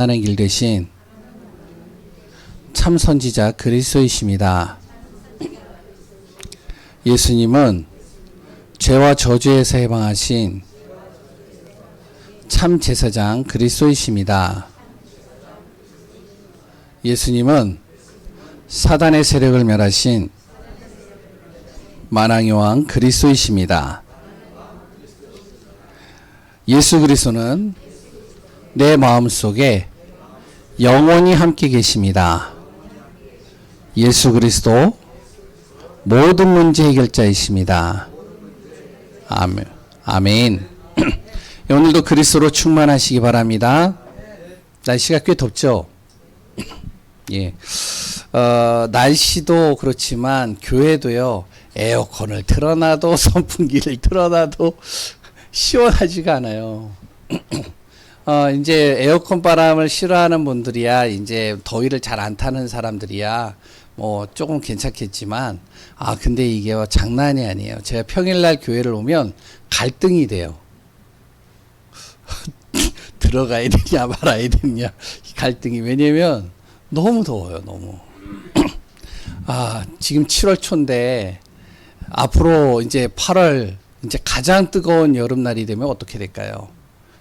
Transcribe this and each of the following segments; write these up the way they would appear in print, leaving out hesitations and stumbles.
하나님 길 대신 참 선지자 그리스도이십니다. 예수님은 죄와 저주에서 해방하신 참 제사장 그리스도이십니다. 예수님은 사단의 세력을 멸하신 만왕의 왕 그리스도이십니다. 예수 그리스도는 내 마음속에 영원히 함께 계십니다. 예수 그리스도 모든 문제 해결자이십니다. 아멘. 아멘. 오늘도 그리스도로 충만하시기 바랍니다. 날씨가 꽤 덥죠? 예. 날씨도 그렇지만 교회도요, 에어컨을 틀어놔도 선풍기를 틀어놔도 시원하지가 않아요. 이제 에어컨 바람을 싫어하는 분들이야, 이제 더위를 잘 안 타는 사람들이야, 뭐 조금 괜찮겠지만, 근데 이게 장난이 아니에요. 제가 평일날 교회를 오면 갈등이 돼요. 들어가야 되냐 말아야 되냐 갈등이. 왜냐면 너무 더워요. 너무. 지금 7월 초인데 앞으로 이제 8월 이제 가장 뜨거운 여름날이 되면 어떻게 될까요?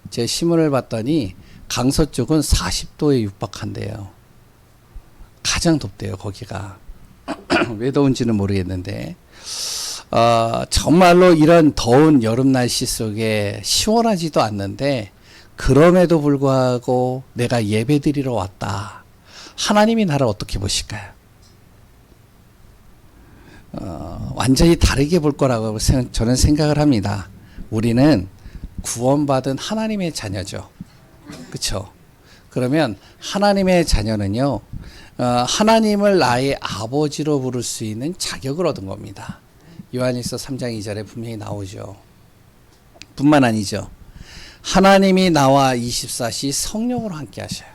제 신문을 봤더니 강서 쪽은 40도에 육박한대요. 가장 덥대요, 거기가. 왜 더운지는 모르겠는데, 정말로 이런 더운 여름 날씨 속에 시원하지도 않는데, 그럼에도 불구하고 내가 예배드리러 왔다. 하나님이 나를 어떻게 보실까요? 완전히 다르게 볼 거라고 저는 생각을 합니다. 우리는 구원받은 하나님의 자녀죠. 그렇죠? 그러면 하나님의 자녀는요, 하나님을 나의 아버지로 부를 수 있는 자격을 얻은 겁니다. 요한일서 3장 2절에 분명히 나오죠. 뿐만 아니죠. 하나님이 나와 24시 성령으로 함께 하셔요.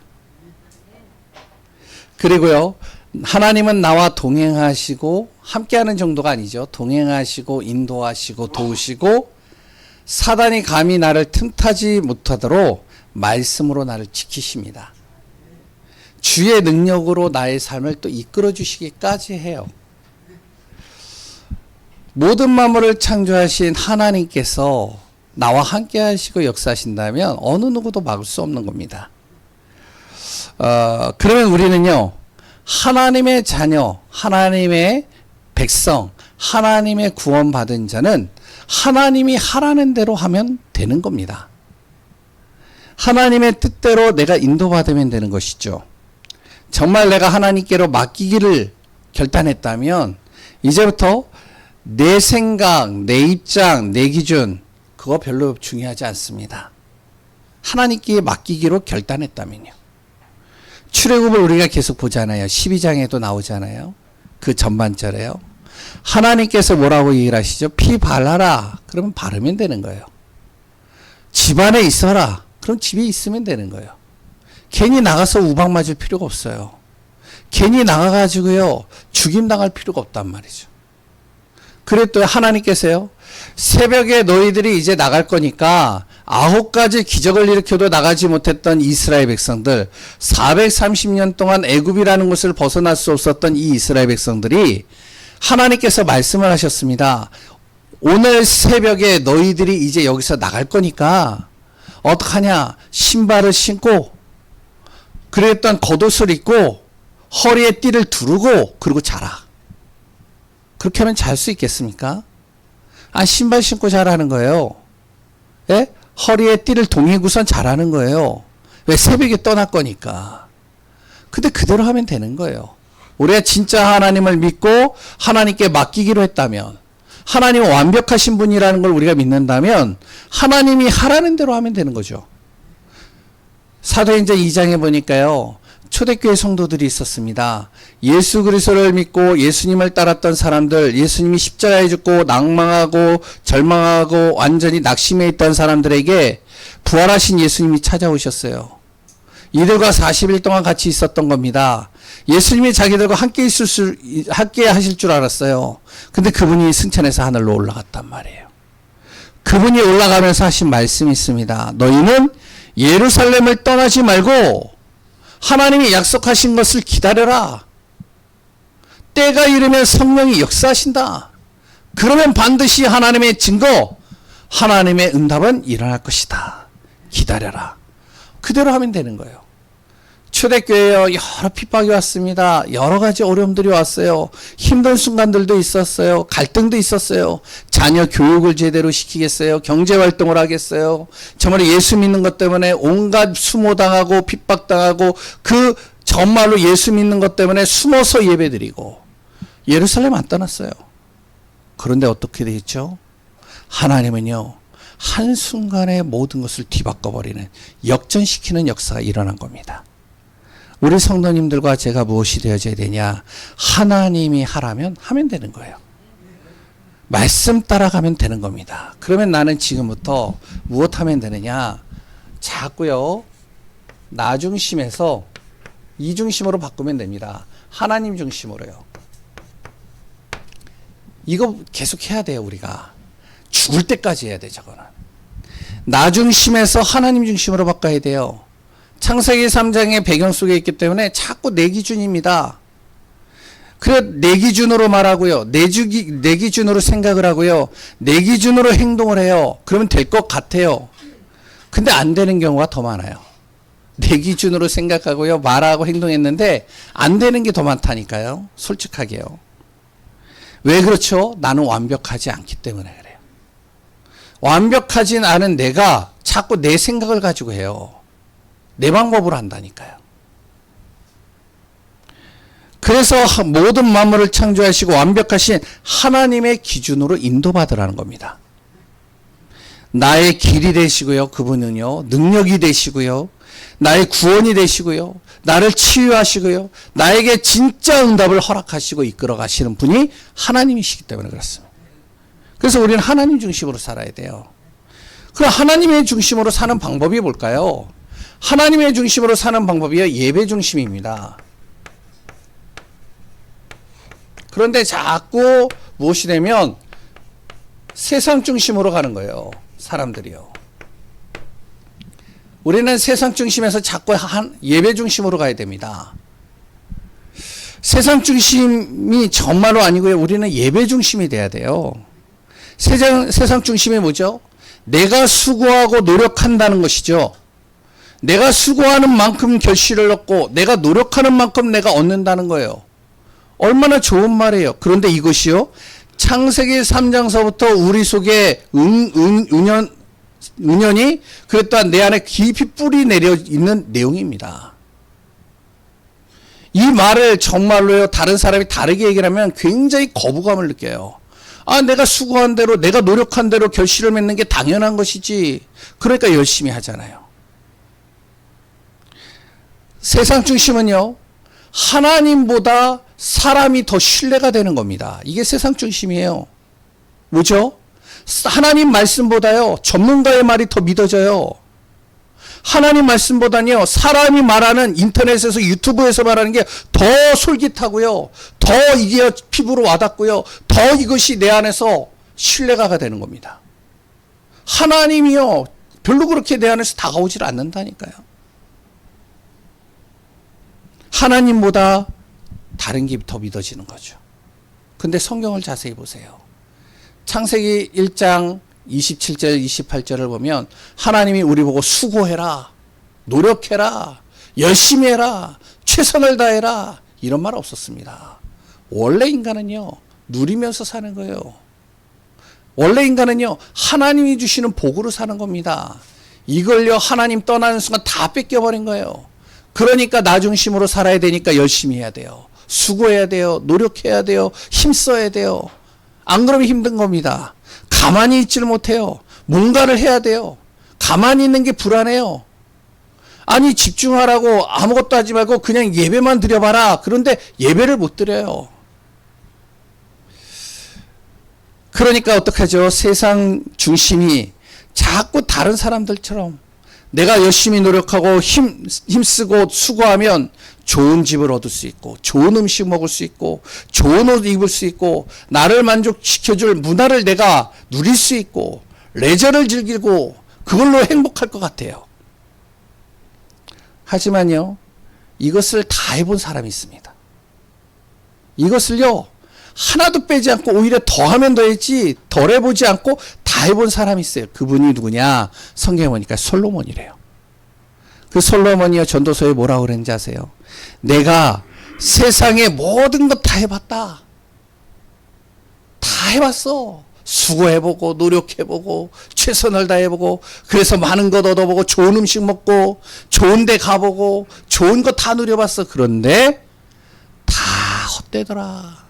그리고요, 하나님은 나와 동행하시고 함께하는 정도가 아니죠. 동행하시고 인도하시고 도우시고 사단이 감히 나를 틈타지 못하도록 말씀으로 나를 지키십니다. 주의 능력으로 나의 삶을 또 이끌어 주시기까지 해요. 모든 만물을 창조하신 하나님께서 나와 함께 하시고 역사하신다면 어느 누구도 막을 수 없는 겁니다. 그러면 우리는요, 하나님의 자녀, 하나님의 백성, 하나님의 구원받은 자는 하나님이 하라는 대로 하면 되는 겁니다. 하나님의 뜻대로 내가 인도받으면 되는 것이죠. 정말 내가 하나님께로 맡기기를 결단했다면 이제부터 내 생각, 내 입장, 내 기준 그거 별로 중요하지 않습니다. 하나님께 맡기기로 결단했다면요. 출애굽을 우리가 계속 보잖아요. 12장에도 나오잖아요. 그 전반절에요. 하나님께서 뭐라고 얘기를 하시죠? 피 발라라. 그러면 바르면 되는 거예요. 집 안에 있어라. 그럼 집에 있으면 되는 거예요. 괜히 나가서 우박 맞을 필요가 없어요. 괜히 나가가지고요, 죽임당할 필요가 없단 말이죠. 그랬더니 하나님께서요, 새벽에 너희들이 이제 나갈 거니까 9가지 기적을 일으켜도 나가지 못했던 이스라엘 백성들, 430년 동안 애굽이라는 곳을 벗어날 수 없었던 이 이스라엘 백성들이 하나님께서 말씀을 하셨습니다. 오늘 새벽에 너희들이 이제 여기서 나갈 거니까 어떡하냐? 신발을 신고, 그랬던 겉옷을 입고, 허리에 띠를 두르고, 그리고 자라. 그렇게 하면 잘 수 있겠습니까? 신발 신고 자라는 거예요. 예? 허리에 띠를 동이고선 자라는 거예요. 왜? 새벽에 떠날 거니까. 근데 그대로 하면 되는 거예요. 우리가 진짜 하나님을 믿고 하나님께 맡기기로 했다면, 하나님은 완벽하신 분이라는 걸 우리가 믿는다면 하나님이 하라는 대로 하면 되는 거죠. 사도행전 2장에 보니까요, 초대교회 성도들이 있었습니다. 예수 그리스도를 믿고 예수님을 따랐던 사람들, 예수님이 십자가에 죽고 낭망하고 절망하고 완전히 낙심해 있던 사람들에게 부활하신 예수님이 찾아오셨어요. 이들과 40일 동안 같이 있었던 겁니다. 예수님이 자기들과 함께 하실 줄 알았어요. 근데 그분이 승천해서 하늘로 올라갔단 말이에요. 그분이 올라가면서 하신 말씀이 있습니다. 너희는 예루살렘을 떠나지 말고 하나님이 약속하신 것을 기다려라. 때가 이르면 성령이 역사하신다. 그러면 반드시 하나님의 증거, 하나님의 응답은 일어날 것이다. 기다려라. 그대로 하면 되는 거예요. 초대교회에 여러 핍박이 왔습니다. 여러 가지 어려움들이 왔어요. 힘든 순간들도 있었어요. 갈등도 있었어요. 자녀 교육을 제대로 시키겠어요? 경제활동을 하겠어요? 정말 예수 믿는 것 때문에 온갖 수모당하고 핍박당하고 정말로 예수 믿는 것 때문에 숨어서 예배드리고 예루살렘 안 떠났어요. 그런데 어떻게 되겠죠? 하나님은요, 한순간에 모든 것을 뒤바꿔버리는, 역전시키는 역사가 일어난 겁니다. 우리 성도님들과 제가 무엇이 되어져야 되냐? 하나님이 하라면 하면 되는 거예요. 말씀 따라가면 되는 겁니다. 그러면 나는 지금부터 무엇 하면 되느냐? 자꾸요, 나 중심에서 이 중심으로 바꾸면 됩니다. 하나님 중심으로요. 이거 계속 해야 돼요. 우리가 죽을 때까지 해야 돼. 저거는 나 중심에서 하나님 중심으로 바꿔야 돼요. 창세기 3장의 배경 속에 있기 때문에 자꾸 내 기준입니다. 그래, 내 기준으로 말하고요, 내 기준으로 생각을 하고요, 내 기준으로 행동을 해요. 그러면 될 것 같아요. 근데 안 되는 경우가 더 많아요. 내 기준으로 생각하고요, 말하고 행동했는데 안 되는 게 더 많다니까요. 솔직하게요. 왜 그렇죠? 나는 완벽하지 않기 때문에 그래요. 완벽하진 않은 내가 자꾸 내 생각을 가지고 해요. 내 방법으로 한다니까요. 그래서 모든 만물을 창조하시고 완벽하신 하나님의 기준으로 인도받으라는 겁니다. 나의 길이 되시고요. 그분은요, 능력이 되시고요. 나의 구원이 되시고요. 나를 치유하시고요. 나에게 진짜 응답을 허락하시고 이끌어 가시는 분이 하나님이시기 때문에 그렇습니다. 그래서 우리는 하나님 중심으로 살아야 돼요. 그럼 하나님의 중심으로 사는 방법이 뭘까요? 하나님의 중심으로 사는 방법이요, 예배 중심입니다. 그런데 자꾸 무엇이 되면 세상 중심으로 가는 거예요. 사람들이요. 우리는 세상 중심에서 자꾸 예배 중심으로 가야 됩니다. 세상 중심이 정말로 아니고요. 우리는 예배 중심이 돼야 돼요. 세상 중심이 뭐죠? 내가 수고하고 노력한다는 것이죠. 내가 수고하는 만큼 결실을 얻고 내가 노력하는 만큼 내가 얻는다는 거예요. 얼마나 좋은 말이에요. 그런데 이것이요, 창세기 3장서부터 우리 속에 은연이 그것 또한 내 안에 깊이 뿌리 내려 있는 내용입니다. 이 말을 정말로요, 다른 사람이 다르게 얘기를 하면 굉장히 거부감을 느껴요. 아, 내가 수고한 대로, 내가 노력한 대로 결실을 맺는 게 당연한 것이지. 그러니까 열심히 하잖아요. 세상 중심은요, 하나님보다 사람이 더 신뢰가 되는 겁니다. 이게 세상 중심이에요. 뭐죠? 하나님 말씀보다요, 전문가의 말이 더 믿어져요. 하나님 말씀보다는요, 사람이 말하는, 인터넷에서 유튜브에서 말하는 게 더 솔깃하고요, 더 이게 피부로 와닿고요, 더 이것이 내 안에서 신뢰가 되는 겁니다. 하나님이요, 별로 그렇게 내 안에서 다가오질 않는다니까요. 하나님보다 다른 게 더 믿어지는 거죠. 근데 성경을 자세히 보세요. 창세기 1장 27절 28절을 보면 하나님이 우리 보고 수고해라, 노력해라, 열심히 해라, 최선을 다해라, 이런 말 없었습니다. 원래 인간은요, 누리면서 사는 거예요. 원래 인간은요, 하나님이 주시는 복으로 사는 겁니다. 이걸요, 하나님 떠나는 순간 다 뺏겨버린 거예요. 그러니까 나 중심으로 살아야 되니까 열심히 해야 돼요. 수고해야 돼요. 노력해야 돼요. 힘써야 돼요. 안 그러면 힘든 겁니다. 가만히 있지를 못해요. 뭔가를 해야 돼요. 가만히 있는 게 불안해요. 아니, 집중하라고 아무것도 하지 말고 그냥 예배만 드려봐라. 그런데 예배를 못 드려요. 그러니까 어떡하죠? 세상 중심이 자꾸 다른 사람들처럼 내가 열심히 노력하고 힘쓰고 수고하면 좋은 집을 얻을 수 있고, 좋은 음식 먹을 수 있고, 좋은 옷 입을 수 있고, 나를 만족시켜줄 문화를 내가 누릴 수 있고, 레저를 즐기고, 그걸로 행복할 것 같아요. 하지만요, 이것을 다 해본 사람이 있습니다. 이것을요, 하나도 빼지 않고 오히려 더하면 더했지 덜 해보지 않고 다 해본 사람이 있어요. 그분이 누구냐? 성경에 보니까 솔로몬이래요. 그 솔로몬이요, 전도서에 뭐라고 그랬는지 아세요? 내가 세상의 모든 것 다 해봤다. 다 해봤어. 수고해보고 노력해보고 최선을 다해보고 그래서 많은 것 얻어보고 좋은 음식 먹고 좋은 데 가보고 좋은 거 다 누려봤어. 그런데 다 헛되더라.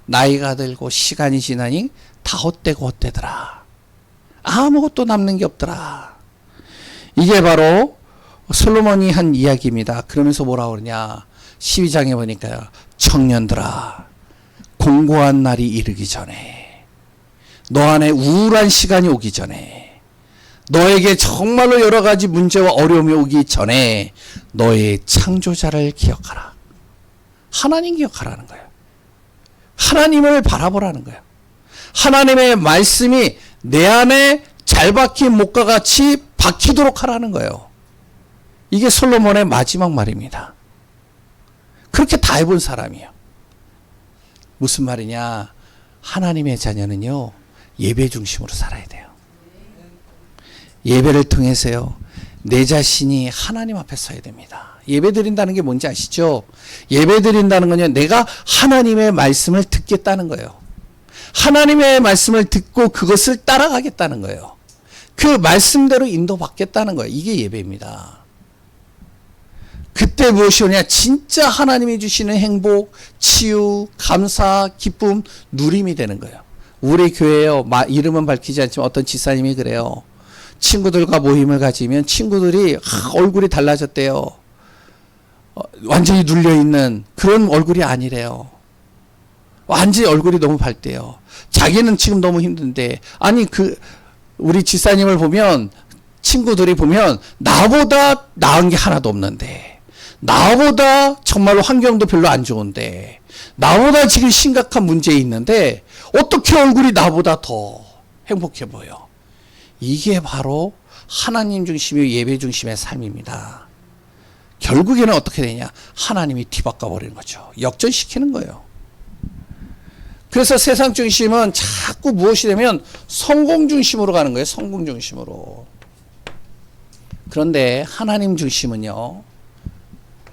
나이가 들고 시간이 지나니 다 헛되고 헛되더라. 아무것도 남는 게 없더라. 이게 바로 솔로몬이 한 이야기입니다. 그러면서 뭐라고 그러냐, 12장에 보니까요, 청년들아, 공고한 날이 이르기 전에, 너 안에 우울한 시간이 오기 전에, 너에게 정말로 여러 가지 문제와 어려움이 오기 전에 너의 창조자를 기억하라. 하나님 기억하라는 거예요. 하나님을 바라보라는 거예요. 하나님의 말씀이 내 안에 잘 박힌 목과 같이 박히도록 하라는 거예요. 이게 솔로몬의 마지막 말입니다. 그렇게 다 해본 사람이에요. 무슨 말이냐? 하나님의 자녀는요, 예배 중심으로 살아야 돼요. 예배를 통해서요, 내 자신이 하나님 앞에 서야 됩니다. 예배 드린다는 게 뭔지 아시죠? 예배 드린다는 건요, 내가 하나님의 말씀을 듣겠다는 거예요. 하나님의 말씀을 듣고 그것을 따라가겠다는 거예요. 그 말씀대로 인도받겠다는 거예요. 이게 예배입니다. 그때 무엇이 오냐? 진짜 하나님이 주시는 행복, 치유, 감사, 기쁨, 누림이 되는 거예요. 우리 교회에요, 이름은 밝히지 않지만 어떤 지사님이 그래요. 친구들과 모임을 가지면 친구들이 얼굴이 달라졌대요. 완전히 눌려있는 그런 얼굴이 아니래요. 완전히 얼굴이 너무 밝대요. 자기는 지금 너무 힘든데, 아니 우리 지사님을 보면, 친구들이 보면 나보다 나은 게 하나도 없는데, 나보다 정말로 환경도 별로 안 좋은데, 나보다 지금 심각한 문제 있는데 어떻게 얼굴이 나보다 더 행복해 보여? 이게 바로 하나님 중심의 예배 중심의 삶입니다. 결국에는 어떻게 되냐? 하나님이 뒤바꿔 버리는 거죠. 역전시키는 거예요. 그래서 세상 중심은 자꾸 무엇이 되면 성공 중심으로 가는 거예요. 성공 중심으로. 그런데 하나님 중심은요,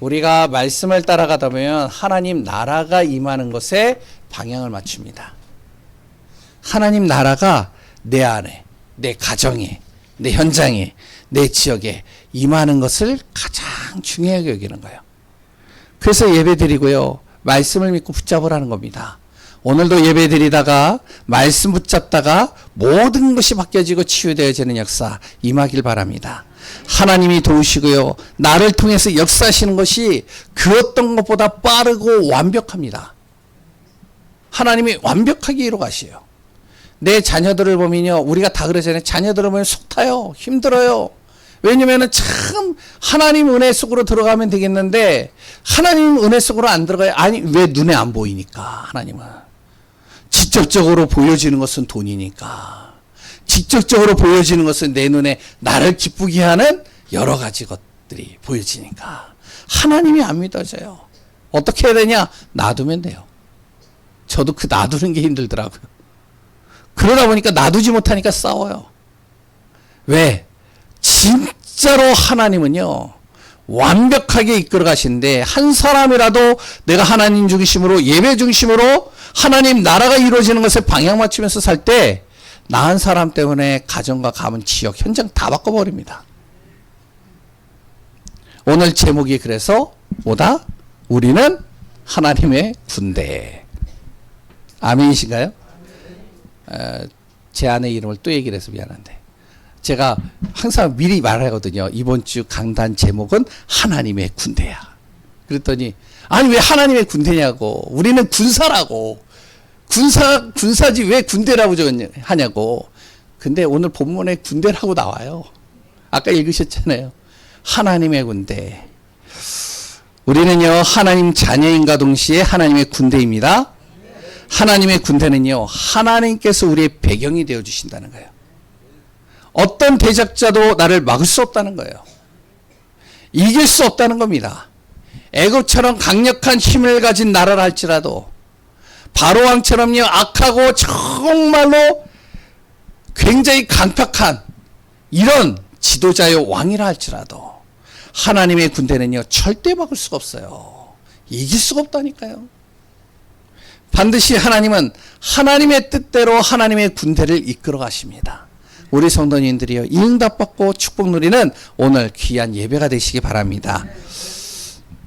우리가 말씀을 따라가다 보면 하나님 나라가 임하는 것에 방향을 맞춥니다. 하나님 나라가 내 안에, 내 가정에, 내 현장에, 내 지역에 임하는 것을 가장 중요하게 여기는 거예요. 그래서 예배 드리고요, 말씀을 믿고 붙잡으라는 겁니다. 오늘도 예배 드리다가 말씀 붙잡다가 모든 것이 바뀌어지고 치유되어지는 역사 임하길 바랍니다. 하나님이 도우시고요, 나를 통해서 역사하시는 것이 그 어떤 것보다 빠르고 완벽합니다. 하나님이 완벽하게 이루어가시요. 내 자녀들을 보면요, 우리가 다 그러잖아요. 자녀들을 보면 속 타요. 힘들어요. 왜냐면은 참 하나님 은혜 속으로 들어가면 되겠는데 하나님 은혜 속으로 안 들어가요. 아니, 왜? 눈에 안 보이니까. 하나님은 직접적으로 보여지는 것은 돈이니까, 직접적으로 보여지는 것은 내 눈에 나를 기쁘게 하는 여러 가지 것들이 보여지니까 하나님이 안 믿어져요. 어떻게 해야 되냐? 놔두면 돼요. 저도 그 놔두는 게 힘들더라고요. 그러다 보니까 놔두지 못하니까 싸워요. 왜? 진짜로 하나님은요, 완벽하게 이끌어 가시는데, 한 사람이라도 내가 하나님 중심으로, 예배 중심으로 하나님 나라가 이루어지는 것에 방향 맞추면서 살 때, 나 한 사람 때문에 가정과 가문, 지역, 현장 다 바꿔버립니다. 오늘 제목이 그래서 뭐다? 우리는 하나님의 군대. 아멘이신가요? 제 아내 이름을 또 얘기를 해서 미안한데, 제가 항상 미리 말하거든요. 이번 주 강단 제목은 하나님의 군대야. 그랬더니, 아니 왜 하나님의 군대냐고. 우리는 군사라고. 군사지 왜 군대라고 하냐고. 근데 오늘 본문에 군대라고 나와요. 아까 읽으셨잖아요. 하나님의 군대. 우리는요, 하나님 자녀인과 동시에 하나님의 군대입니다. 하나님의 군대는요, 하나님께서 우리의 배경이 되어 주신다는 거예요. 어떤 대적자도 나를 막을 수 없다는 거예요. 이길 수 없다는 겁니다. 애굽처럼 강력한 힘을 가진 나라를 할지라도 바로왕처럼요 악하고 정말로 굉장히 강력한 이런 지도자요 왕이라 할지라도 하나님의 군대는요 절대 막을 수가 없어요. 이길 수가 없다니까요. 반드시 하나님은 하나님의 뜻대로 하나님의 군대를 이끌어 가십니다. 우리 성도님들이요 이 응답받고 축복 누리는 오늘 귀한 예배가 되시기 바랍니다.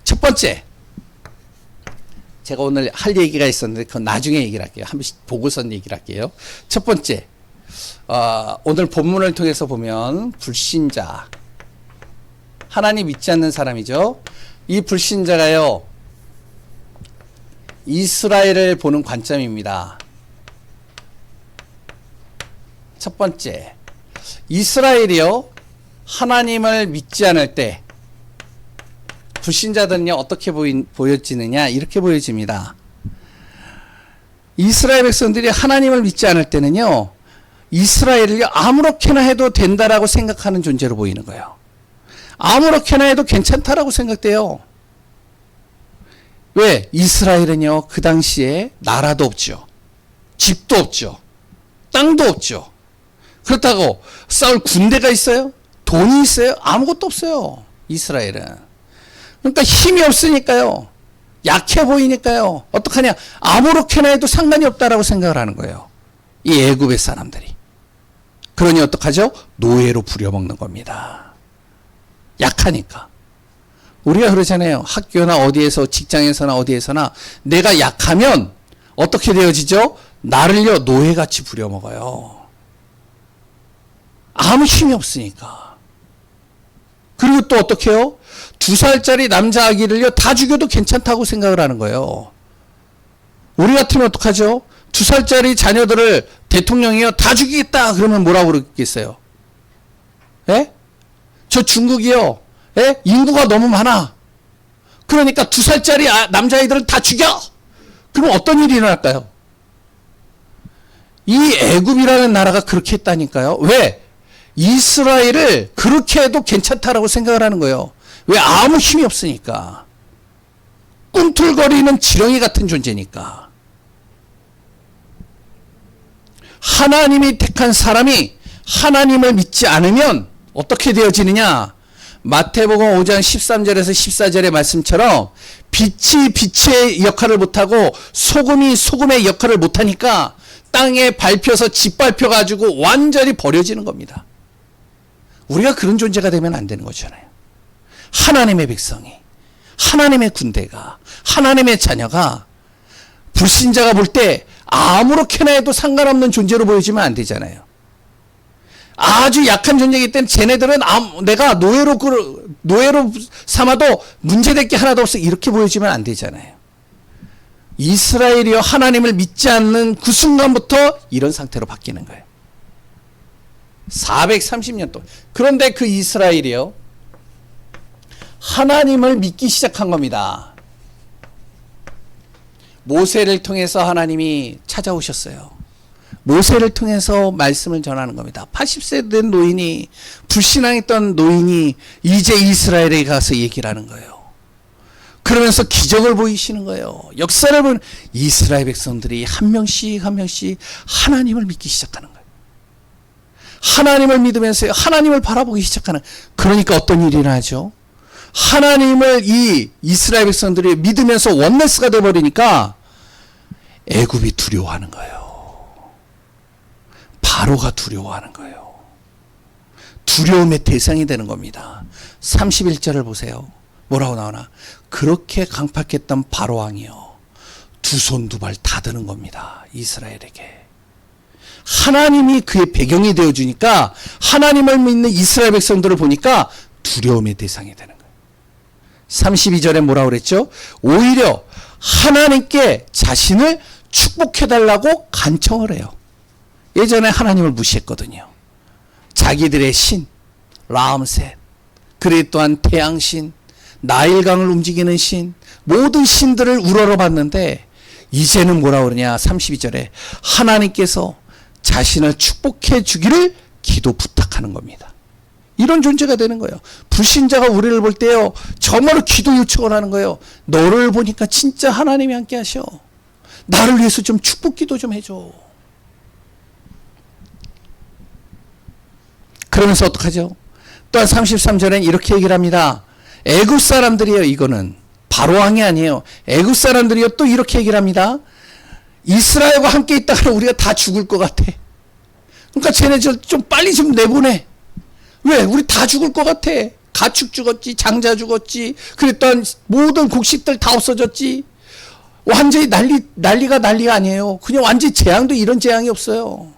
첫 번째, 제가 오늘 할 얘기가 있었는데 그건 나중에 얘기를 할게요. 한 번씩 보고서 얘기를 할게요. 첫 번째, 오늘 본문을 통해서 보면 불신자, 하나님 믿지 않는 사람이죠. 이 불신자가요 이스라엘을 보는 관점입니다. 첫 번째, 이스라엘이요 하나님을 믿지 않을 때 불신자들은요 어떻게 보여지느냐, 이렇게 보여집니다. 이스라엘 백성들이 하나님을 믿지 않을 때는요 이스라엘을요 아무렇게나 해도 된다라고 생각하는 존재로 보이는 거예요. 아무렇게나 해도 괜찮다라고 생각돼요. 왜? 이스라엘은요 그 당시에 나라도 없죠, 집도 없죠, 땅도 없죠. 그렇다고 싸울 군대가 있어요? 돈이 있어요? 아무것도 없어요. 이스라엘은. 그러니까 힘이 없으니까요 약해 보이니까요 어떡하냐, 아무렇게나 해도 상관이 없다라고 생각을 하는 거예요, 이 애굽의 사람들이. 그러니 어떡하죠? 노예로 부려먹는 겁니다. 약하니까. 우리가 그러잖아요. 학교나 어디에서, 직장에서나 어디에서나 내가 약하면 어떻게 되어지죠? 나를요 노예같이 부려먹어요. 아무 힘이 없으니까. 그리고 또 어떻게 해요? 2살짜리 남자 아기를요 다 죽여도 괜찮다고 생각을 하는 거예요. 우리 같으면 어떡하죠? 2살짜리 자녀들을 대통령이요 다 죽이겠다 그러면 뭐라고 그러겠어요? 예? 저 중국이요 예? 인구가 너무 많아. 그러니까 2살짜리 남자아이들을 다 죽여. 그럼 어떤 일이 일어날까요? 이 애굽이라는 나라가 그렇게 했다니까요. 왜? 이스라엘을 그렇게 해도 괜찮다라고 생각을 하는 거예요. 왜? 아무 힘이 없으니까. 꿈틀거리는 지렁이 같은 존재니까. 하나님이 택한 사람이 하나님을 믿지 않으면 어떻게 되어지느냐? 마태복음 5장 13절에서 14절의 말씀처럼 빛이 빛의 역할을 못하고 소금이 소금의 역할을 못하니까 땅에 밟혀서 짓밟혀가지고 완전히 버려지는 겁니다. 우리가 그런 존재가 되면 안 되는 거잖아요. 하나님의 백성이, 하나님의 군대가, 하나님의 자녀가 불신자가 볼 때 아무렇게나 해도 상관없는 존재로 보여지면 안 되잖아요. 아주 약한 존재이기 때문에 쟤네들은 내가 노예로 삼아도 문제될 게 하나도 없어 이렇게 보여지면 안 되잖아요. 이스라엘이요 하나님을 믿지 않는 그 순간부터 이런 상태로 바뀌는 거예요. 430년 동안. 그런데 그 이스라엘이요 하나님을 믿기 시작한 겁니다. 모세를 통해서 하나님이 찾아오셨어요. 모세를 통해서 말씀을 전하는 겁니다. 80세 된 노인이, 불신앙했던 노인이 이제 이스라엘에 가서 얘기를 하는 거예요. 그러면서 기적을 보이시는 거예요. 역사를 보는 이스라엘 백성들이 한 명씩 한 명씩 하나님을 믿기 시작하는 거예요. 하나님을 믿으면서 하나님을 바라보기 시작하는. 그러니까 어떤 일이 일어나죠? 하나님을 이 이스라엘 백성들이 믿으면서 원네스가 되어버리니까 애굽이 두려워하는 거예요. 바로가 두려워하는 거예요. 두려움의 대상이 되는 겁니다. 31절을 보세요. 뭐라고 나오나? 그렇게 강팍했던 바로 왕이요 두 손 두 발 다 드는 겁니다. 이스라엘에게. 하나님이 그의 배경이 되어주니까 하나님을 믿는 이스라엘 백성들을 보니까 두려움의 대상이 되는 거예요. 32절에 뭐라고 그랬죠? 오히려 하나님께 자신을 축복해달라고 간청을 해요. 예전에 하나님을 무시했거든요. 자기들의 신, 라암셋, 그리고 또한 태양신, 나일강을 움직이는 신, 모든 신들을 우러러봤는데 이제는 뭐라고 그러냐? 32절에 하나님께서 자신을 축복해 주기를 기도 부탁하는 겁니다. 이런 존재가 되는 거예요. 불신자가 우리를 볼 때요, 정말로 기도 요청을 하는 거예요. 너를 보니까 진짜 하나님이 함께 하셔. 나를 위해서 좀 축복 기도 좀 해줘. 그러면서 어떡하죠? 또한 33절엔 이렇게 얘기를 합니다. 애굽 사람들이에요. 이거는 바로 왕이 아니에요. 애굽 사람들이요, 또 이렇게 얘기를 합니다. 이스라엘과 함께 있다가 우리가 다 죽을 것 같아. 그러니까 쟤네 좀 빨리 좀 내보내. 왜? 우리 다 죽을 것 같아. 가축 죽었지, 장자 죽었지, 그랬던 모든 곡식들 다 없어졌지. 완전히 난리가 아니에요. 그냥 완전히 재앙도 이런 재앙이 없어요.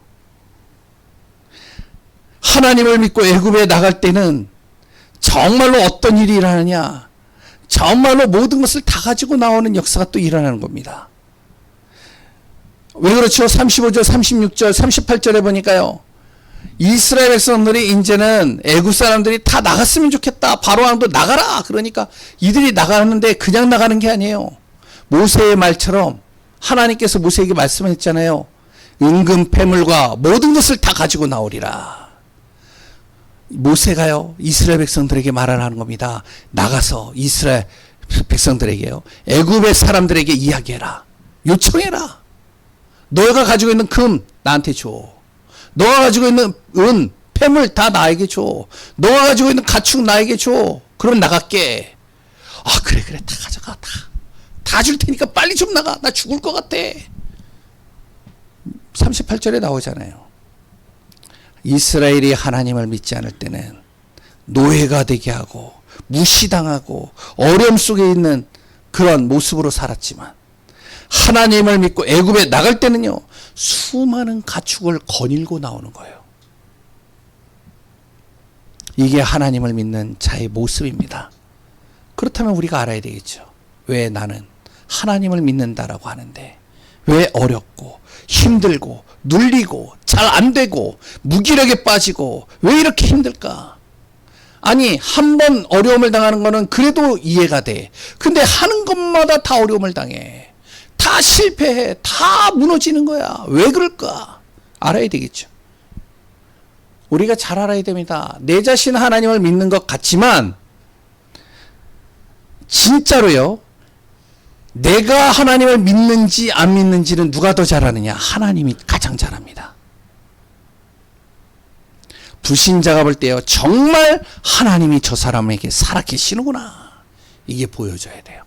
하나님을 믿고 애굽에 나갈 때는 정말로 어떤 일이 일어나냐, 정말로 모든 것을 다 가지고 나오는 역사가 또 일어나는 겁니다. 왜 그렇죠? 35절, 36절, 38절에 보니까요, 이스라엘 백성들이 이제는 애굽 사람들이 다 나갔으면 좋겠다. 바로 왕도 나가라. 그러니까 이들이 나가는데 그냥 나가는 게 아니에요. 모세의 말처럼 하나님께서 모세에게 말씀했잖아요. 은금 패물과 모든 것을 다 가지고 나오리라. 모세가요, 이스라엘 백성들에게 말을 하는 겁니다. 나가서 이스라엘 백성들에게요, 애굽의 사람들에게 이야기해라. 요청해라. 너가 가지고 있는 금 나한테 줘. 너가 가지고 있는 은, 패물 다 나에게 줘. 너가 가지고 있는 가축 나에게 줘. 그럼 나갈게. 아, 그래, 다 가져가. 다 줄 테니까 빨리 좀 나가. 나 죽을 것 같아. 38절에 나오잖아요. 이스라엘이 하나님을 믿지 않을 때는 노예가 되게 하고 무시당하고 어려움 속에 있는 그런 모습으로 살았지만, 하나님을 믿고 애굽에 나갈 때는요, 수많은 가축을 거닐고 나오는 거예요. 이게 하나님을 믿는 자의 모습입니다. 그렇다면 우리가 알아야 되겠죠. 왜 나는 하나님을 믿는다라고 하는데 왜 어렵고 힘들고 눌리고 잘 안 되고 무기력에 빠지고 왜 이렇게 힘들까? 아니, 한 번 어려움을 당하는 거는 그래도 이해가 돼. 근데 하는 것마다 다 어려움을 당해. 다 실패해. 다 무너지는 거야. 왜 그럴까? 알아야 되겠죠. 우리가 잘 알아야 됩니다. 내 자신 하나님을 믿는 것 같지만 진짜로요, 내가 하나님을 믿는지 안 믿는지는 누가 더 잘하느냐? 하나님이 가장 잘합니다. 불신자가 볼 때요, 정말 하나님이 저 사람에게 살아계시는구나, 이게 보여줘야 돼요.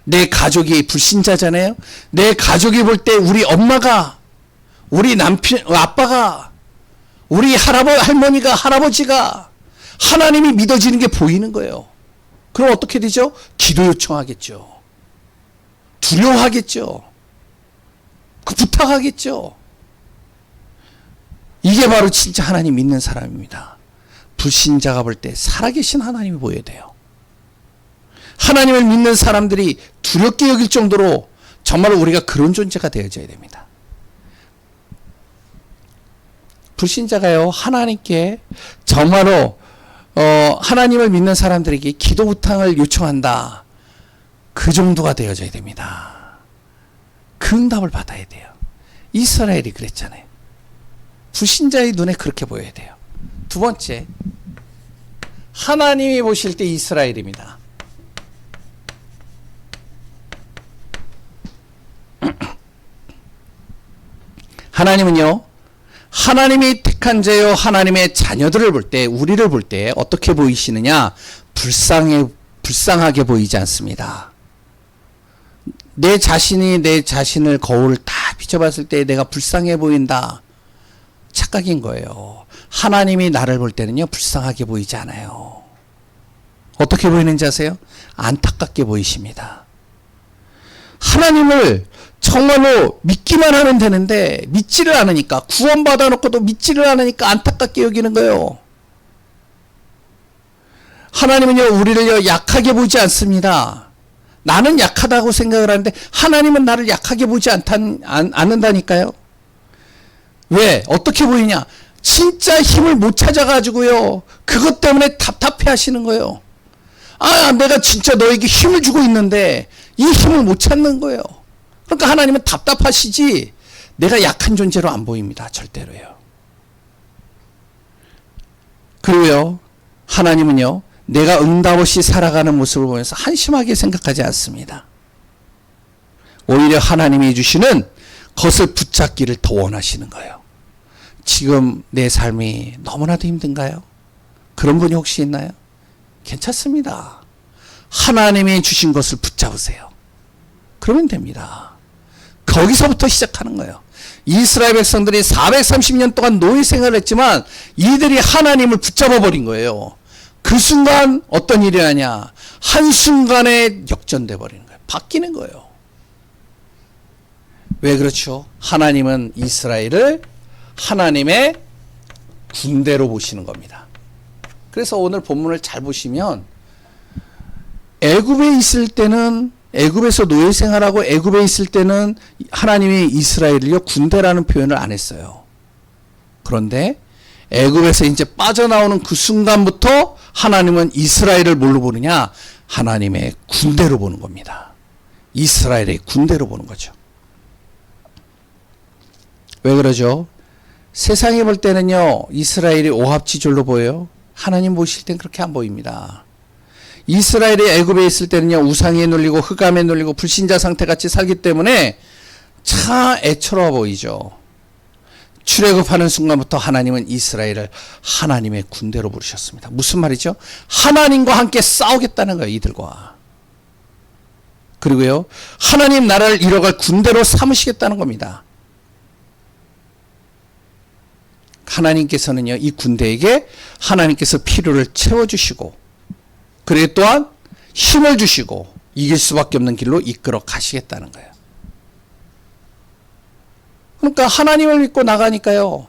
내 가족이 불신자잖아요. 내 가족이 볼 때 우리 엄마가, 우리 남편, 아빠가, 우리 할머니가, 할아버지가 하나님이 믿어지는 게 보이는 거예요. 그럼 어떻게 되죠? 기도 요청하겠죠. 두려워하겠죠. 부탁하겠죠. 이게 바로 진짜 하나님 믿는 사람입니다. 불신자가 볼 때 살아계신 하나님이 보여야 돼요. 하나님을 믿는 사람들이 두렵게 여길 정도로 정말로 우리가 그런 존재가 되어져야 됩니다. 불신자가요, 하나님께 정말로 하나님을 믿는 사람들에게 기도 부탁을 요청한다, 그 정도가 되어져야 됩니다. 그 응답을 받아야 돼요. 이스라엘이 그랬잖아요. 불신자의 눈에 그렇게 보여야 돼요. 두 번째, 하나님이 보실 때 이스라엘입니다. 하나님은요, 하나님이 택한 자요, 하나님의 자녀들을 볼 때, 우리를 볼 때 어떻게 보이시느냐? 불쌍하게 보이지 않습니다. 내 자신이 내 자신을 거울 다 비춰봤을 때 내가 불쌍해 보인다, 착각인 거예요. 하나님이 나를 볼 때는요, 불쌍하게 보이지 않아요. 어떻게 보이는지 아세요? 안타깝게 보이십니다. 하나님을 정말로 믿기만 하면 되는데 믿지를 않으니까, 구원받아 놓고도 믿지를 않으니까 안타깝게 여기는 거예요. 하나님은요, 우리를 약하게 보지 않습니다. 나는 약하다고 생각을 하는데 하나님은 나를 약하게 보지 않는다니까요. 왜? 어떻게 보이냐? 진짜 힘을 못 찾아가지고요, 그것 때문에 답답해 하시는 거예요. 아, 내가 진짜 너에게 힘을 주고 있는데 이 힘을 못 찾는 거예요. 그러니까 하나님은 답답하시지 내가 약한 존재로 안 보입니다. 절대로요. 그리고요, 하나님은요, 내가 응답 없이 살아가는 모습을 보면서 한심하게 생각하지 않습니다. 오히려 하나님이 주시는 것을 붙잡기를 더 원하시는 거예요. 지금 내 삶이 너무나도 힘든가요? 그런 분이 혹시 있나요? 괜찮습니다. 하나님이 주신 것을 붙잡으세요. 그러면 됩니다. 거기서부터 시작하는 거예요. 이스라엘 백성들이 430년 동안 노예 생활을 했지만 이들이 하나님을 붙잡아 버린 거예요. 그 순간 어떤 일이 나냐? 한순간에 역전돼 버리는 거예요. 바뀌는 거예요. 왜 그렇죠? 하나님은 이스라엘을 하나님의 군대로 보시는 겁니다. 그래서 오늘 본문을 잘 보시면 애굽에 있을 때는, 애굽에서 노예 생활하고 애굽에 있을 때는 하나님이 이스라엘을요 군대라는 표현을 안 했어요. 그런데 애굽에서 이제 빠져나오는 그 순간부터 하나님은 이스라엘을 뭘로 보느냐? 하나님의 군대로 보는 겁니다. 이스라엘의 군대로 보는 거죠. 왜 그러죠? 세상이 볼 때는요, 이스라엘이 오합지졸로 보여요. 하나님 보실 땐 그렇게 안 보입니다. 이스라엘이 애굽에 있을 때는요, 우상에 눌리고 흑암에 눌리고 불신자 상태같이 살기 때문에 참 애처로워 보이죠. 출애굽하는 순간부터 하나님은 이스라엘을 하나님의 군대로 부르셨습니다. 무슨 말이죠? 하나님과 함께 싸우겠다는 거예요, 이들과. 그리고요, 하나님 나라를 이뤄갈 군대로 삼으시겠다는 겁니다. 하나님께서는요, 이 군대에게 하나님께서 필요를 채워주시고, 그리고 또한 힘을 주시고 이길 수밖에 없는 길로 이끌어 가시겠다는 거예요. 그러니까 하나님을 믿고 나가니까요.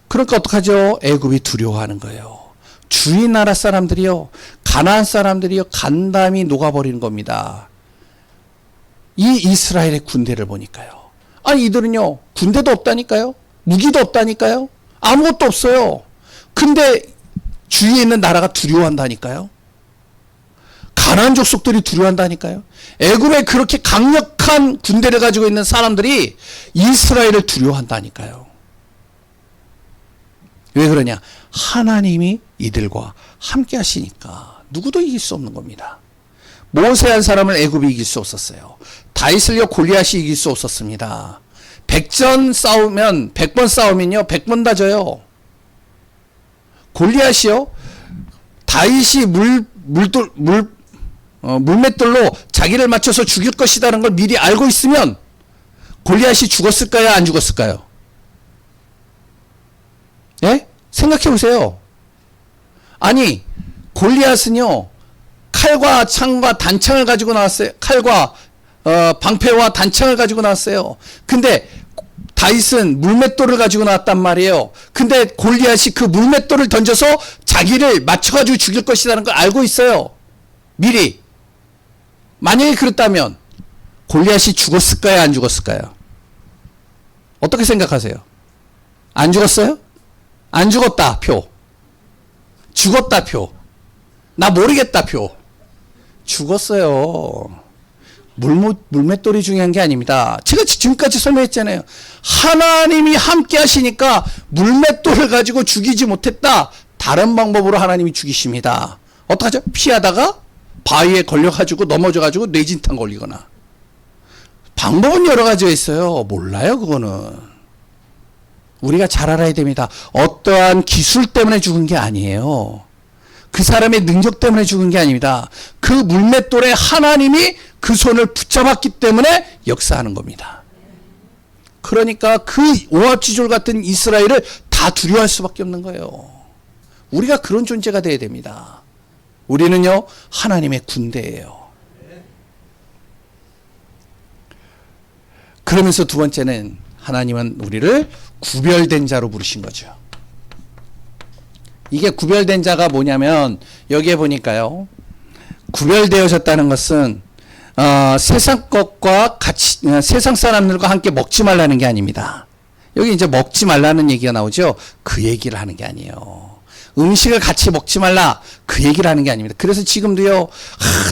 그러니까 어떡하죠? 애굽이 두려워하는 거예요. 주위 나라 사람들이요, 가나안 사람들이요, 간담이 녹아버리는 겁니다. 이 이스라엘의 군대를 보니까요. 아니 이들은요, 군대도 없다니까요. 무기도 없다니까요. 아무것도 없어요. 근데 주위에 있는 나라가 두려워한다니까요. 가나안 족속들이 두려워한다니까요. 애굽에 그렇게 강력한 군대를 가지고 있는 사람들이 이스라엘을 두려워한다니까요. 왜 그러냐? 하나님이 이들과 함께 하시니까 누구도 이길 수 없는 겁니다. 모세 한 사람을 애굽이 이길 수 없었어요. 다윗을요 골리앗이 이길 수 없었습니다. 100전 싸우면 100번 싸우면요 100번 다 져요. 골리앗이요 다윗이 물맷돌로 자기를 맞춰서 죽일 것이라는 걸 미리 알고 있으면 골리앗이 죽었을까요? 안 죽었을까요? 예? 생각해 보세요. 아니 골리앗은요 칼과 창과 단창을 가지고 나왔어요. 칼과 방패와 단창을 가지고 나왔어요. 근데 다윗은 물맷돌을 가지고 나왔단 말이에요. 근데 골리앗이 그 물맷돌을 던져서 자기를 맞춰가지고 죽일 것이라는 걸 알고 있어요. 미리. 만약에 그렇다면 골리앗이 죽었을까요? 안 죽었을까요? 어떻게 생각하세요? 안 죽었어요? 안 죽었다 표. 죽었다 표. 나 모르겠다 표. 죽었어요. 물맷돌이 중요한 게 아닙니다. 제가 지금까지 설명했잖아요. 하나님이 함께 하시니까 물맷돌을 가지고 죽이지 못했다. 다른 방법으로 하나님이 죽이십니다. 어떡하죠? 피하다가 바위에 걸려가지고 넘어져가지고 뇌진탕 걸리거나. 방법은 여러 가지가 있어요. 몰라요 그거는. 우리가 잘 알아야 됩니다. 어떠한 기술 때문에 죽은 게 아니에요. 그 사람의 능력 때문에 죽은 게 아닙니다. 그 물맷돌에 하나님이 그 손을 붙잡았기 때문에 역사하는 겁니다. 그러니까 그 오합지졸 같은 이스라엘을 다 두려워할 수밖에 없는 거예요. 우리가 그런 존재가 돼야 됩니다. 우리는요 하나님의 군대예요. 그러면서 두 번째는 하나님은 우리를 구별된 자로 부르신 거죠. 이게 구별된 자가 뭐냐면 여기에 보니까요. 구별되어졌다는 것은 세상 것과 같이 세상 사람들과 함께 먹지 말라는 게 아닙니다. 여기 이제 먹지 말라는 얘기가 나오죠. 그 얘기를 하는 게 아니에요. 음식을 같이 먹지 말라 그 얘기를 하는 게 아닙니다. 그래서 지금도요.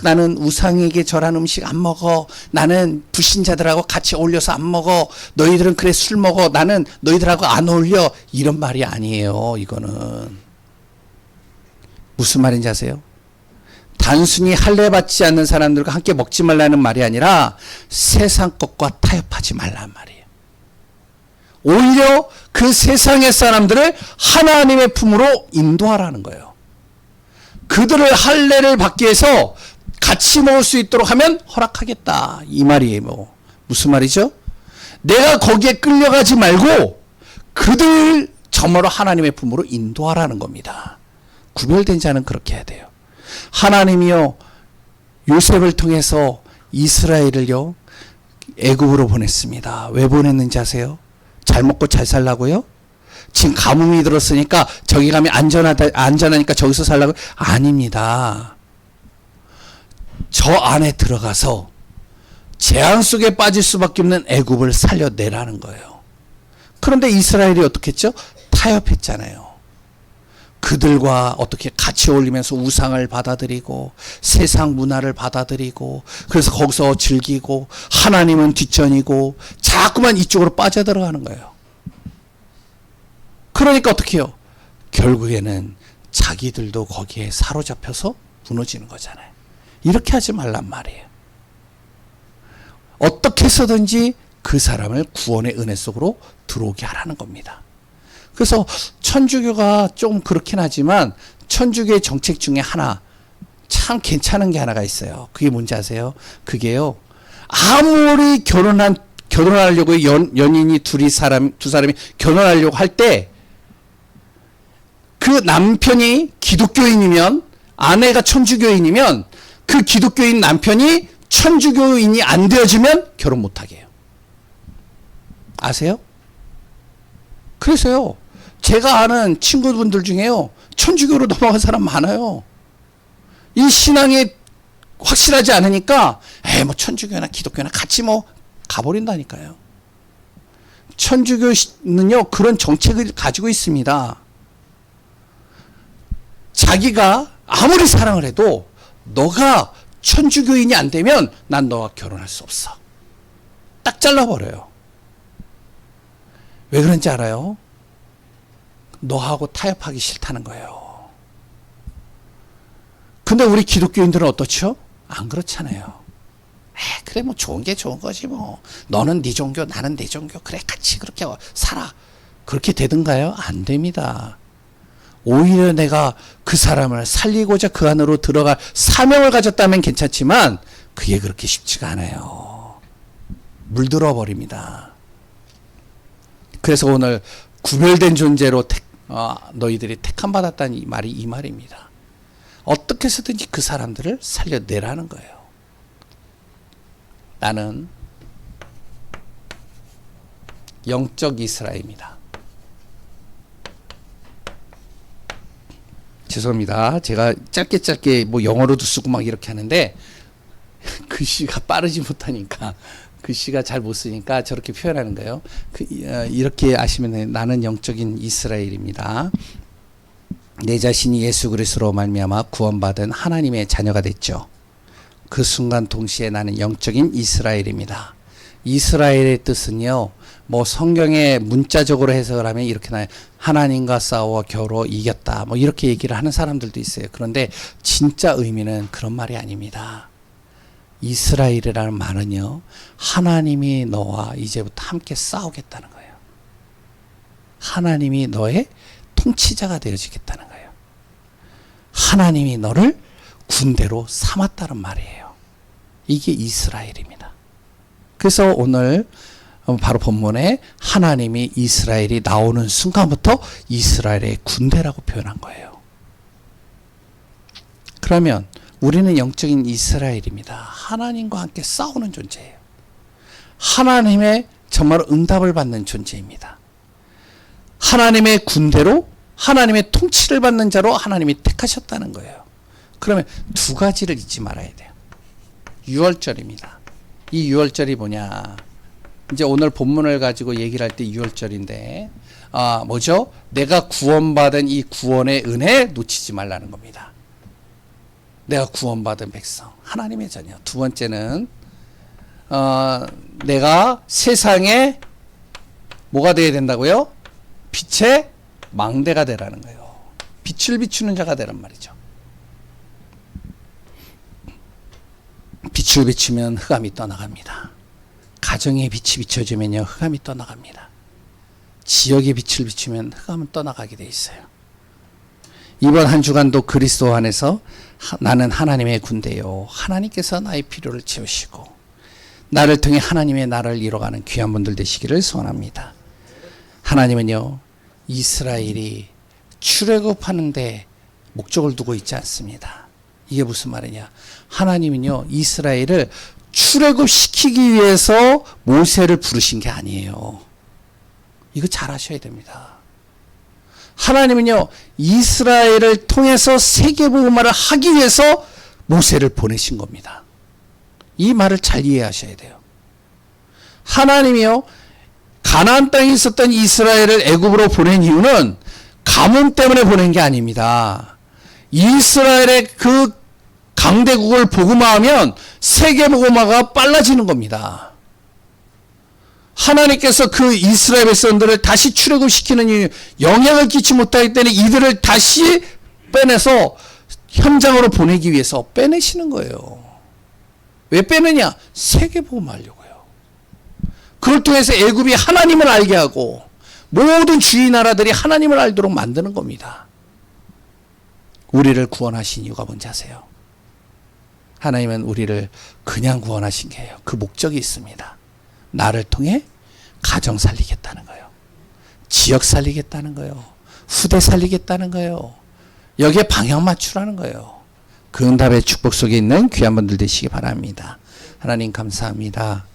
나는 우상에게 절한 음식 안 먹어. 나는 불신자들하고 같이 어울려서 안 먹어. 너희들은 그래 술 먹어. 나는 너희들하고 안 어울려. 이런 말이 아니에요. 이거는. 무슨 말인지 아세요? 단순히 할례 받지 않는 사람들과 함께 먹지 말라는 말이 아니라 세상 것과 타협하지 말라는 말이에요. 오히려 그 세상의 사람들을 하나님의 품으로 인도하라는 거예요. 그들을 할례를 받기 위해서 같이 먹을 수 있도록 하면 허락하겠다, 이 말이에요. 뭐 무슨 말이죠? 내가 거기에 끌려가지 말고 그들 저마로 하나님의 품으로 인도하라는 겁니다. 구별된 자는 그렇게 해야 돼요. 하나님이요, 요셉을 통해서 이스라엘을요 애굽으로 보냈습니다. 왜 보냈는지 아세요? 잘 먹고 잘 살라고요? 지금 가뭄이 들었으니까 저기 가면 안전하니까 저기서 살라고? 아닙니다. 저 안에 들어가서 재앙 속에 빠질 수밖에 없는 애굽을 살려내라는 거예요. 그런데 이스라엘이 어떻게 했죠? 타협했잖아요. 그들과 어떻게 같이 어울리면서 우상을 받아들이고 세상 문화를 받아들이고 그래서 거기서 즐기고 하나님은 뒷전이고 자꾸만 이쪽으로 빠져들어가는 거예요. 그러니까 어떻게 해요? 결국에는 자기들도 거기에 사로잡혀서 무너지는 거잖아요. 이렇게 하지 말란 말이에요. 어떻게 해서든지 그 사람을 구원의 은혜 속으로 들어오게 하라는 겁니다. 그래서 천주교가 좀 그렇긴 하지만 천주교의 정책 중에 하나 참 괜찮은 게 하나가 있어요. 그게 뭔지 아세요? 그게요, 아무리 결혼하려고 연인이 두 사람이 결혼하려고 할 때 그 남편이 기독교인이면, 아내가 천주교인이면 그 기독교인 남편이 천주교인이 안 되어지면 결혼 못하게 해요. 아세요? 그래서요, 제가 아는 친구분들 중에요, 천주교로 넘어간 사람 많아요. 이 신앙이 확실하지 않으니까 뭐 천주교나 기독교나 같이 뭐 가버린다니까요. 천주교는요 그런 정책을 가지고 있습니다. 자기가 아무리 사랑을 해도 너가 천주교인이 안 되면 난 너와 결혼할 수 없어. 딱 잘라버려요. 왜 그런지 알아요? 너하고 타협하기 싫다는 거예요. 근데 우리 기독교인들은 어떻죠? 안 그렇잖아요. 그래 뭐 좋은 게 좋은 거지 뭐. 너는 네 종교 나는 내 종교, 그래 같이 그렇게 살아. 그렇게 되든가요? 안 됩니다. 오히려 내가 그 사람을 살리고자 그 안으로 들어갈 사명을 가졌다면 괜찮지만 그게 그렇게 쉽지가 않아요. 물들어 버립니다. 그래서 오늘 구별된 존재로 너희들이 택함 받았다는 이 말이 이 말입니다. 어떻게 해서든지 그 사람들을 살려내라는 거예요. 나는 영적 이스라엘입니다. 죄송합니다. 제가 짧게 뭐 영어로도 쓰고 막 이렇게 하는데 글씨가 빠르지 못하니까, 글씨가 잘 못 쓰니까 저렇게 표현하는 거예요. 이렇게 아시면 돼요. 나는 영적인 이스라엘입니다. 내 자신이 예수 그리스도로 말미암아 구원받은 하나님의 자녀가 됐죠. 그 순간 동시에 나는 영적인 이스라엘입니다. 이스라엘의 뜻은요, 뭐 성경에 문자적으로 해석을 하면 이렇게 나와요. 하나님과 싸워 겨루 이겼다, 뭐 이렇게 얘기를 하는 사람들도 있어요. 그런데 진짜 의미는 그런 말이 아닙니다. 이스라엘이라는 말은요, 하나님이 너와 이제부터 함께 싸우겠다는 거예요. 하나님이 너의 통치자가 되어지겠다는 거예요. 하나님이 너를 군대로 삼았다는 말이에요. 이게 이스라엘입니다. 그래서 오늘 바로 본문에 하나님이 이스라엘이 나오는 순간부터 이스라엘의 군대라고 표현한 거예요. 그러면 우리는 영적인 이스라엘입니다. 하나님과 함께 싸우는 존재예요. 하나님의 정말 응답을 받는 존재입니다. 하나님의 군대로, 하나님의 통치를 받는 자로 하나님이 택하셨다는 거예요. 그러면 두 가지를 잊지 말아야 돼요. 유월절입니다. 이 유월절이 뭐냐? 이제 오늘 본문을 가지고 얘기를 할 때 유월절인데, 뭐죠? 내가 구원받은 이 구원의 은혜 놓치지 말라는 겁니다. 내가 구원받은 백성, 하나님의 자녀. 두 번째는 내가 세상에 뭐가 되어야 된다고요? 빛의 망대가 되라는 거예요. 빛을 비추는 자가 되란 말이죠. 빛을 비추면 흑암이 떠나갑니다. 가정의 빛이 비춰지면요, 흑암이 떠나갑니다. 지역의 빛을 비추면 흑암은 떠나가게 돼 있어요. 이번 한 주간도 그리스도 안에서 나는 하나님의 군대요, 하나님께서 나의 필요를 채우시고 나를 통해 하나님의 나라를 이뤄가는 귀한 분들 되시기를 소원합니다. 하나님은요, 이스라엘이 출애굽하는데 목적을 두고 있지 않습니다. 이게 무슨 말이냐? 하나님은요, 이스라엘을 출애굽시키기 위해서 모세를 부르신 게 아니에요. 이거 잘 아셔야 됩니다. 하나님은요, 이스라엘을 통해서 세계복음화를 하기 위해서 모세를 보내신 겁니다. 이 말을 잘 이해하셔야 돼요. 하나님이요, 가나안 땅에 있었던 이스라엘을 애굽으로 보낸 이유는 가뭄 때문에 보낸 게 아닙니다. 이스라엘의 그 강대국을 복음화하면 세계복음화가 빨라지는 겁니다. 하나님께서 그 이스라엘 백성들을 다시 출애굽시키는 이유, 영향을 끼치 못하기 때문에 이들을 다시 빼내서 현장으로 보내기 위해서 빼내시는 거예요. 왜 빼느냐? 세계복음화하려고요. 그걸 통해서 애굽이 하나님을 알게 하고 모든 주위 나라들이 하나님을 알도록 만드는 겁니다. 우리를 구원하신 이유가 뭔지 아세요? 하나님은 우리를 그냥 구원하신 게 아니에요. 그 목적이 있습니다. 나를 통해 가정 살리겠다는 거예요. 지역 살리겠다는 거예요. 후대 살리겠다는 거예요. 여기에 방향 맞추라는 거예요. 그 응답의 축복 속에 있는 귀한 분들 되시기 바랍니다. 하나님 감사합니다.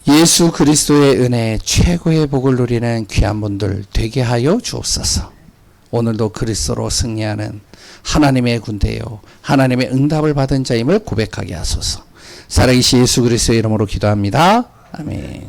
예수 그리스도의 은혜 최고의 복을 누리는 귀한 분들 되게 하여 주옵소서. 오늘도 그리스도로 승리하는 하나님의 군대요, 하나님의 응답을 받은 자임을 고백하게 하소서. 살아계신 예수 그리스도의 이름으로 기도합니다. 아멘.